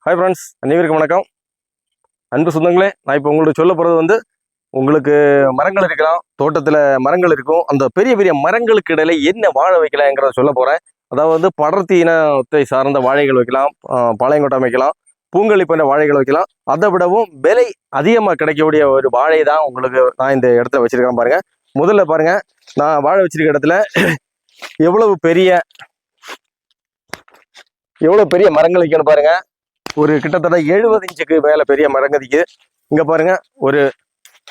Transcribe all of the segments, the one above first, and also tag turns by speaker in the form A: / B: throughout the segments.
A: Hi friends, அனைவருக்கும் வணக்கம். அன்பு சொந்தங்களே, நான் இப்போ உங்களுக்கு சொல்ல போகிறது உங்களுக்கு மரங்கள் இருக்கலாம், தோட்டத்தில் மரங்கள் இருக்கும். அந்த பெரிய பெரிய மரங்களுக்கு இடையில என்ன வாழை வைக்கலாங்கிறத சொல்ல போகிறேன். அதாவது படர்த்தி இனத்தை சார்ந்த வாழைகள் வைக்கலாம், பாளையங்கொட்டம் வைக்கலாம், பூங்கொல்லி போன்ற வாழைகள் வைக்கலாம். அதை விடவும் விலை அதிகமாக கிடைக்கக்கூடிய ஒரு வாழை தான் உங்களுக்கு நான் இந்த இடத்துல வச்சுருக்கேன் பாருங்கள். முதல்ல பாருங்கள், நான் வாழை வச்சிருக்க இடத்துல எவ்வளவு பெரிய மரங்கள் வைக்கணும் பாருங்கள். ஒரு கிட்டத்தட்ட 70 இன்ச்சுக்கு மேல பெரிய மரம் நிற்குது. இங்க பாருங்க, ஒரு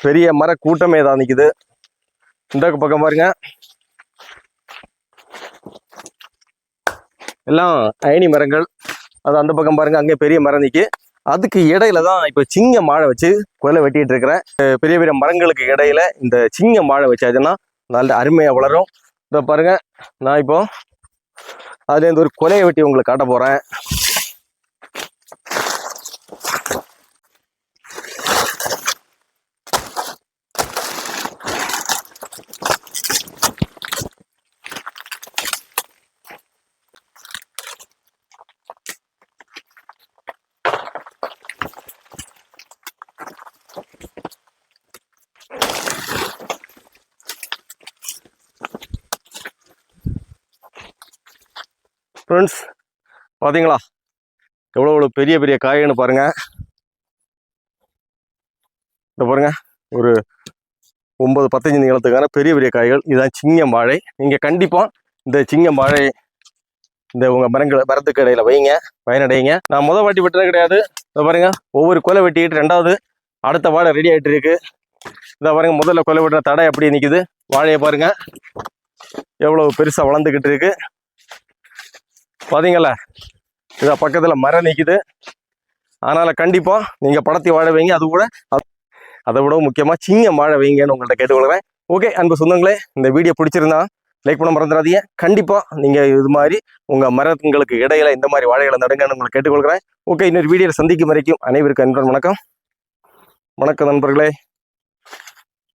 A: பெரிய மர கூட்டமே தான் நிற்குது. இந்த பக்கம் பாருங்க, எல்லாம் அயனி மரங்கள். அது அந்த பக்கம் பாருங்க, அங்கே பெரிய மரம் நிற்கி. அதுக்கு இடையில தான் இப்போ சிங்க மாழை வச்சு குலை வெட்டிட்டு இருக்கிறேன். பெரிய பெரிய மரங்களுக்கு இடையில இந்த சிங்க மாழை வச்சாச்சுன்னா நல்ல அருமையா வளரும். இதை பாருங்க, நான் இப்போ அதுல இருந்து ஒரு கொலையை வெட்டி உங்களுக்கு காட்ட போறேன். ஃப்ரெண்ட்ஸ், பார்த்தீங்களா எவ்வளோ பெரிய பெரிய காய்ன்னு பாருங்க. இந்த பாருங்க, ஒரு 9-10 நீளத்துக்கான பெரிய பெரிய காய்கள். இதுதான் சிங்கம் வாழை. நீங்கள் கண்டிப்பாக இந்த சிங்கம் வாழை இந்த உங்கள் மரத்துக்கு இடையில வைங்க, பயனடைங்க. நான் முதல் வாட்டி வெட்டுறது கிடையாது. இதை பாருங்க, ஒவ்வொரு கொலை வெட்டிக்கிட்டு ரெண்டாவது அடுத்த வாழை ரெடி ஆகிட்டு இருக்கு. இதை பாருங்க, முதல்ல கொலை வெட்டுற தடை எப்படி நிற்குது. வாழையை பாருங்க எவ்வளோ பெருசாக வளர்ந்துக்கிட்டு இருக்கு பார்த்தீங்களா. இதை பக்கத்தில் மரம் நிற்குது. அதனால் கண்டிப்பாக நீங்கள் படத்தி வாழை வைங்க. அது கூட அதை விட முக்கியமாக சிங்கம் வாழை வைங்கன்னு உங்கள்கிட்ட கேட்டுக்கொள்கிறேன். ஓகே அன்பு சொந்தங்களே, இந்த வீடியோ பிடிச்சிருந்தா லைக் பண்ண மறந்துடாதீங்க. கண்டிப்பாக நீங்கள் இது மாதிரி உங்கள் மரங்களுக்கு இடையில இந்த மாதிரி வாழைகளை நடுங்கன்னு உங்களை கேட்டுக்கொள்கிறேன். ஓகே, இன்னொரு வீடியோவில் சந்திக்கும் வரைக்கும் அனைவருக்கும் அன்பன் வணக்கம். வணக்கம் நண்பர்களே.